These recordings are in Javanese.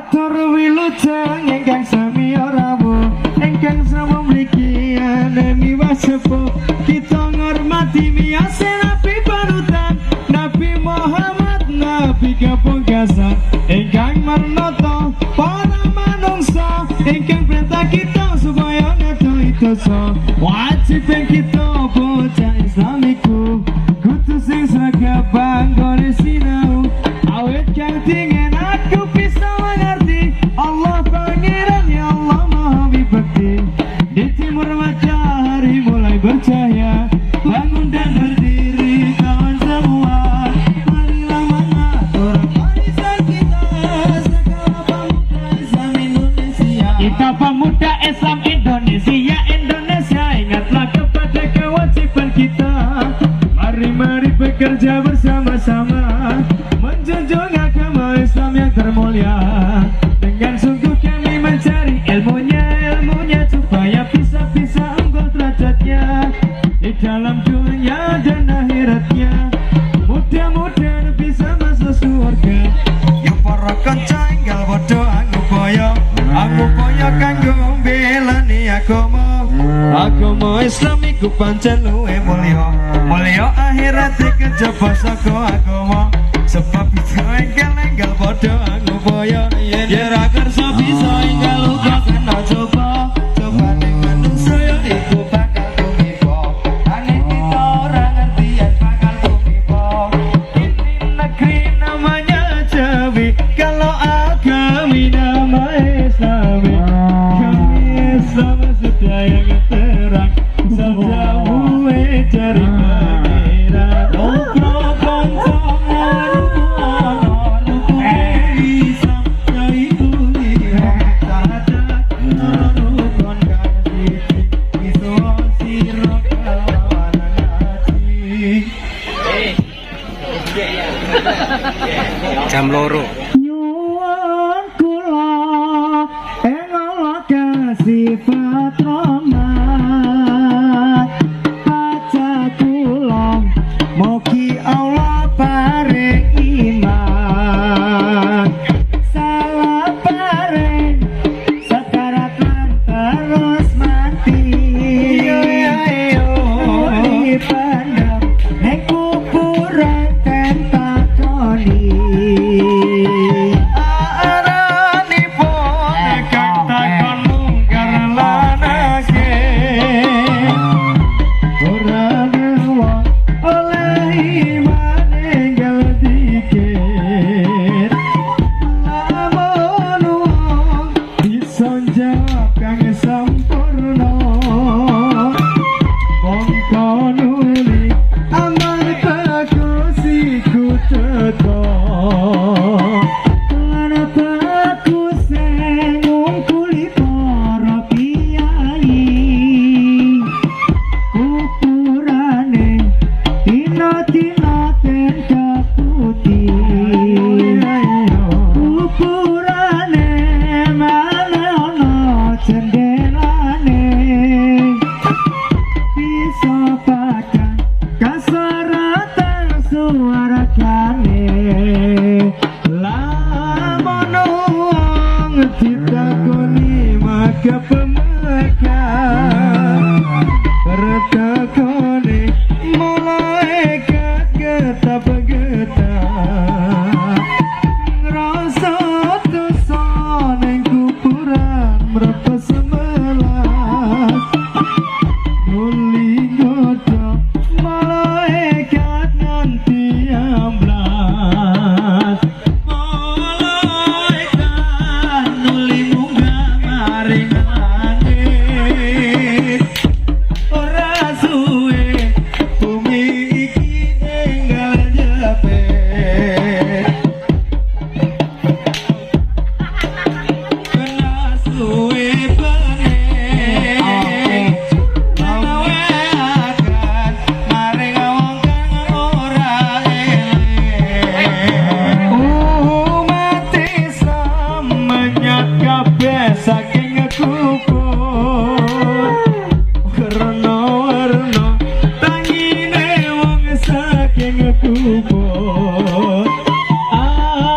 Matur wilujeng ingkang sami rawuh ingkang sampun mriki anemi wasepuh kita ngormati miyase Nabi panutan Nabi Muhammad Nabi kapungkasan ingkang marnata para manungsa ingkang perintah kita supaya ngedohi dosa wajib kita bocah islamiku kudu sing sregep banggone sinau awet kang dingin aku bisa mengerti Allah pangeran ya Allah maha wibakti di timur matahari mulai bercahaya bangun dan berdiri kawan semua marilah mengatur warisan kita segala pemuda Islam Indonesia kita pemuda Islam Indonesia ingatlah kepada kewajiban kita mari bekerja bersama-sama menjunjung agama Islam yang termulia dengan sungguh kami mencari ilmunya supaya bisa unggul derajatnya di dalam dunia dan akhiratnya mudah-mudahan bisa masuk surga yuk para kanca enggal padha aku boyo kanggo mbelani agama Islam iku pancen luwih mulya akhirat kejaba saka agama sebab bisa enggal padha aku boyo yen ra kersa bisa enggal uga kena coba ning manungsa yo iku bakal tumiba ane kita ora ngerti yen bakal tumiba ini negeri namanya Jawi kalau agami nama Islami kami Islam sudah yang terang sejauh cari pangeran okro konco jam loro nyuwun kula ing Allah kasih patromat aja kula mugi Allah paring iman salah paring sekarat lan terus mati dipandang ning kuburan tentakoni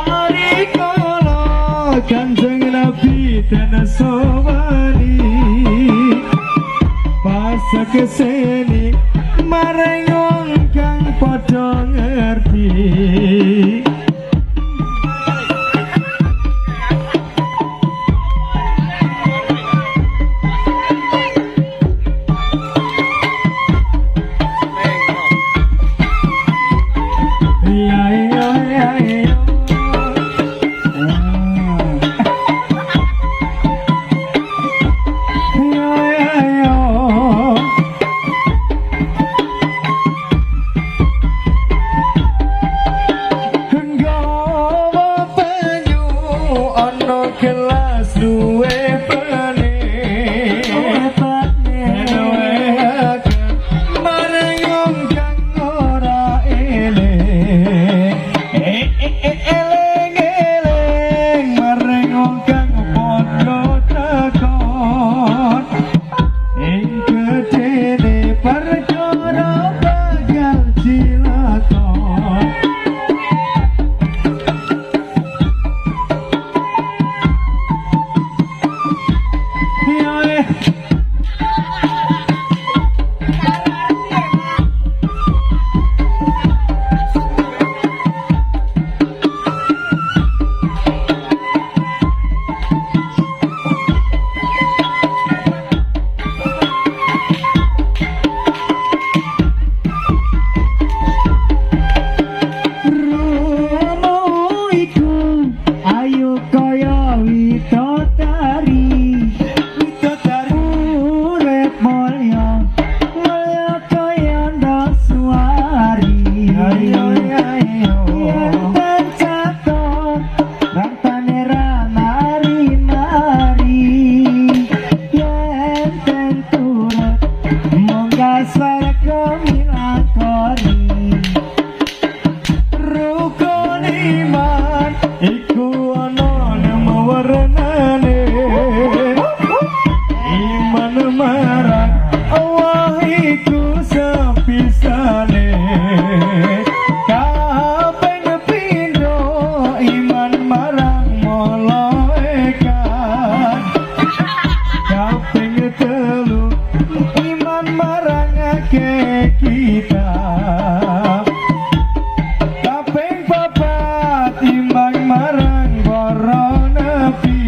Ari kala dan sowani pas kesini marang wong kang padha ngerti kelas duwe pane marang wong kang ora eleng marang wong kang padha takon ing gedene perkara bakal cilakon kita kaping papat timbang marang para nabi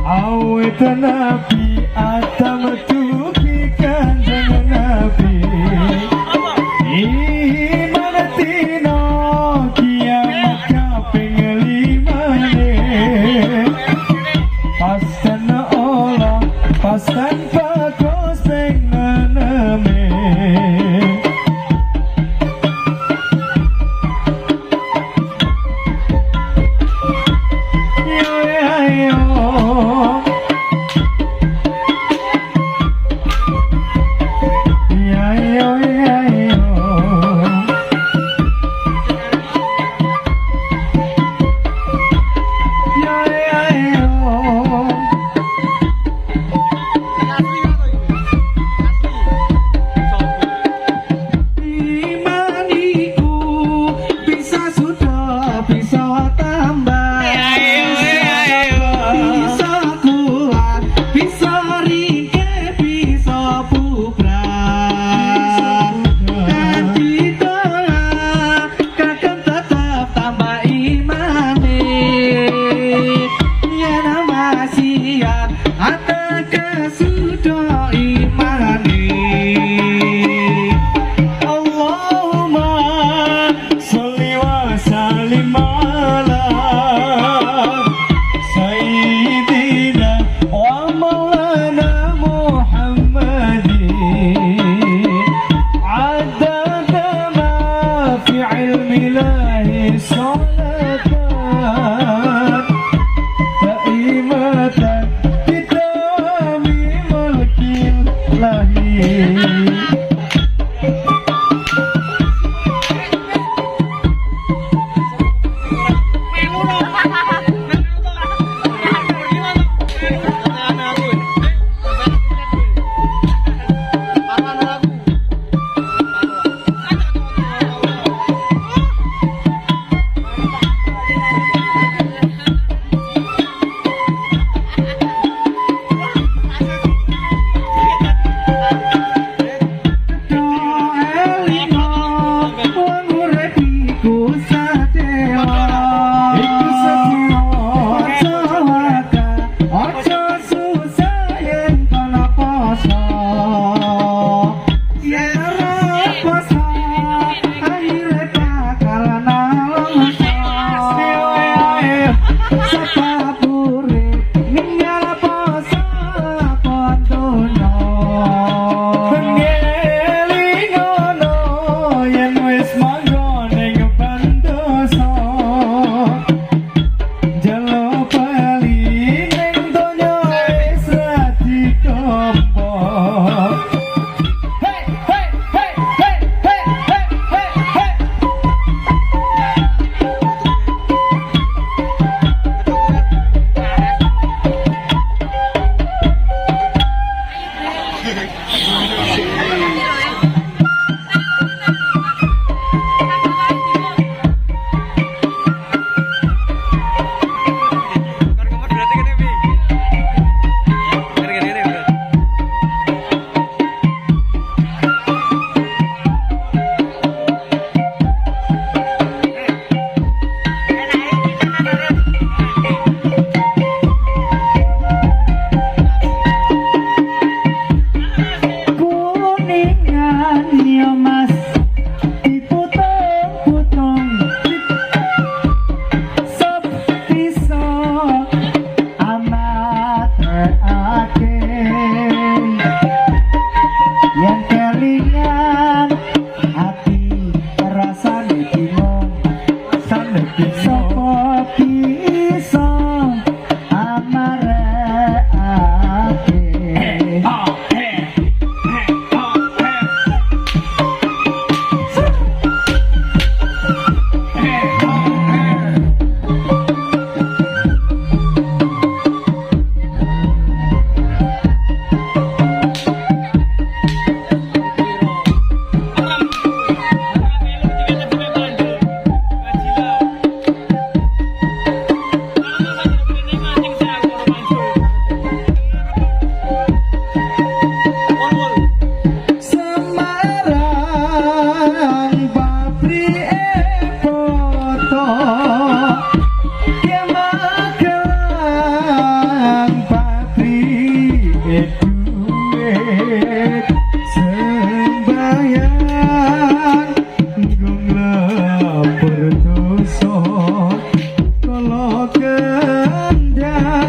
awet nabi atam tuki kanjeng nabi iman tino kiamat kaping limane pastan olah pastan bagus pengename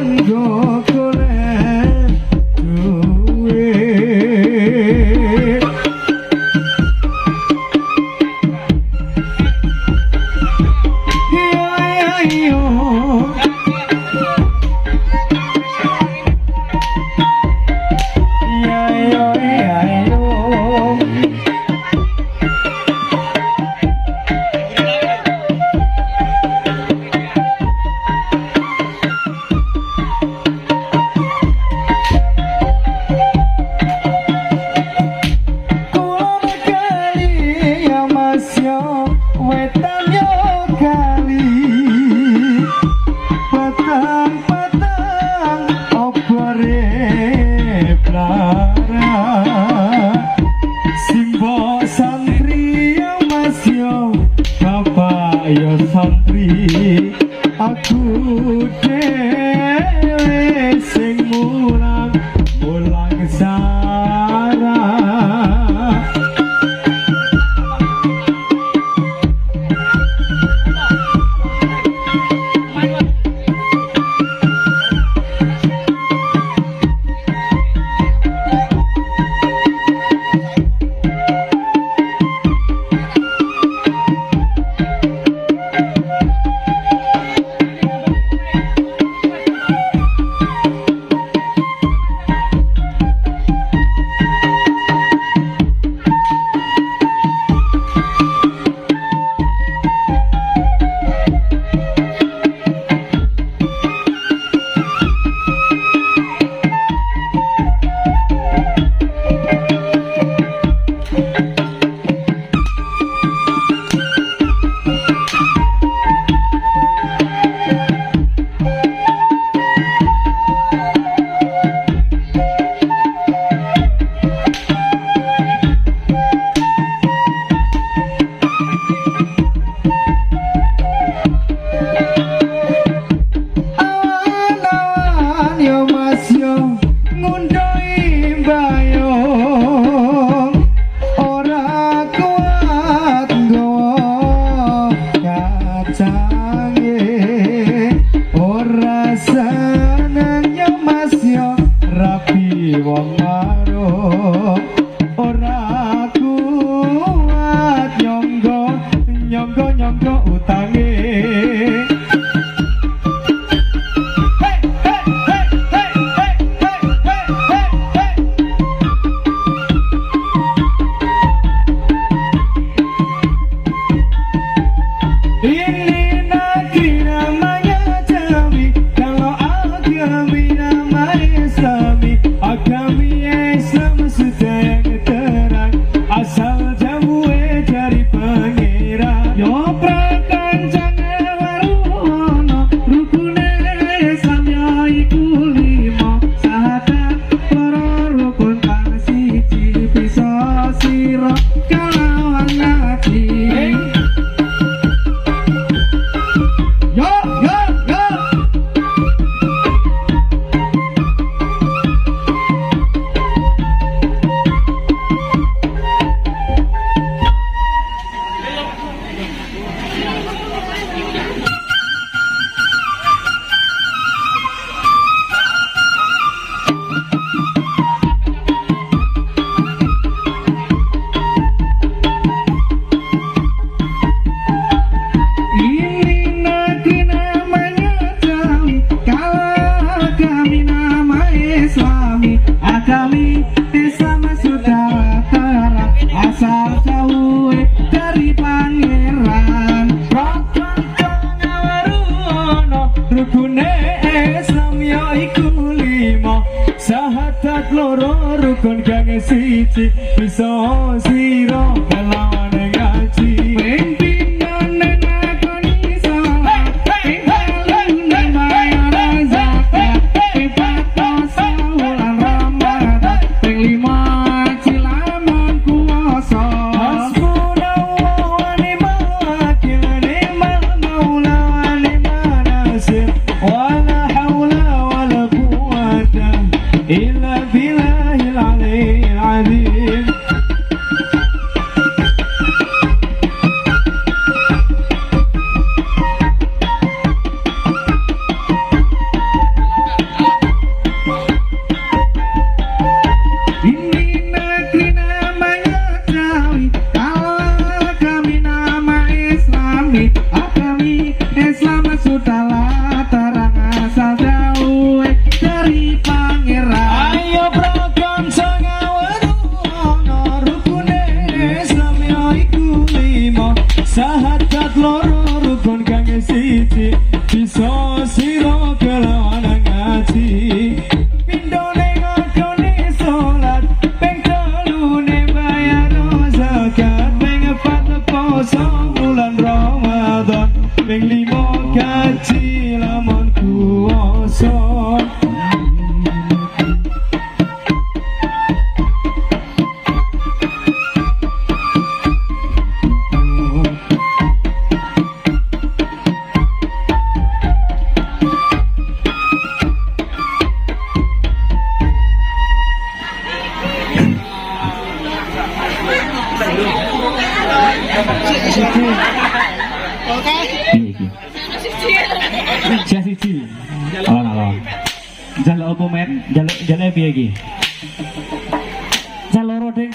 kanggo golek duit. Yo wetan yo kali petang-petang obore plara simbo santri yo mas yo bapak yo santri aku dhewe sing mulang sarah. Wong maro ora kuat nyonggo utange. Hey hey hey hey hey hey hey hey. Ini negeri namanya Jambi, kalau agami namanya Islami. Agami Islam sudah yang terang, asal jamu dari pangeran. Yo prakancane waruno, rukune Islam ya iku lima. Sahadat loro rukun kang siji, bisa sira kalawan ngaji. Yo yo yo. Agami Islam sudah terang, asal jauh dari pangeran. Prakancane waruno, rukune Islam ya iku lima. Sahadat loro rukun kang siji, bisa sira kelawan ngaji. Pimpinane ngakoni salat, pimpinane bayar zakat, pimpinane saulan Ramadan, ping 5 cilaman kuwasa. Hasbunallah wa ni'mal wakil, ni'mal maula wa ni'man nasir, wala haula wala quwwata illa billahil aliyyil azim. Jaluk apa men? Jaluk piye iki? Jaloro ding.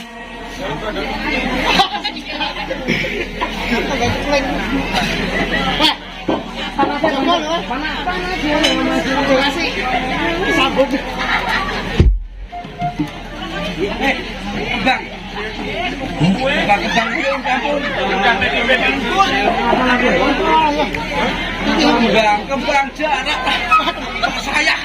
Kembang jarak saya.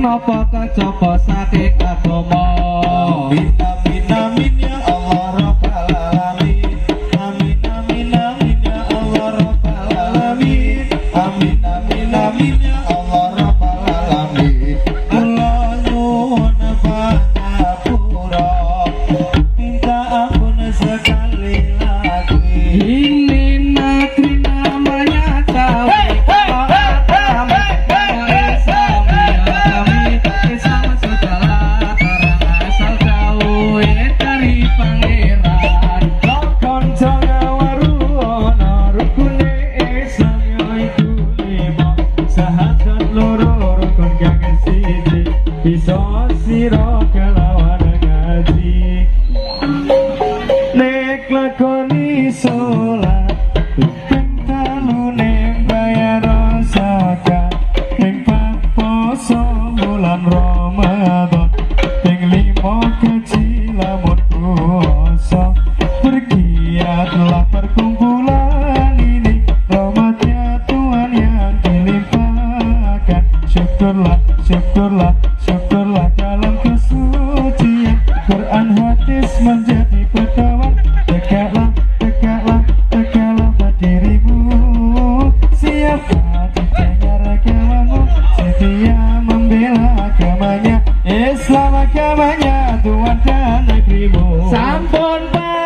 Napa kacapa saking agama. Amin amin amin ya Allah rabbal alamin. Amin amin amin ya Allah rabbal alamin. Amin amin amin ya Allah rabbal alamin. Kula nyuwun panapura minta ampun lakoni sholat ping telu ning bayar zakat ping pat poso bulan Ramadan ping limo gaji lamun puasa bergiatlah perkumpulan ini rahmatnya Tuhan yang dilimpahkan syukurlah syukurlah syukurlah dalam kesucian Quran hadis menjadi pedoman tegaklah tegaklah tegaklah berdirimu siapa didengar agamamu setia membela agamanya Islam agamanya Tuhan dan negerimu sampun pari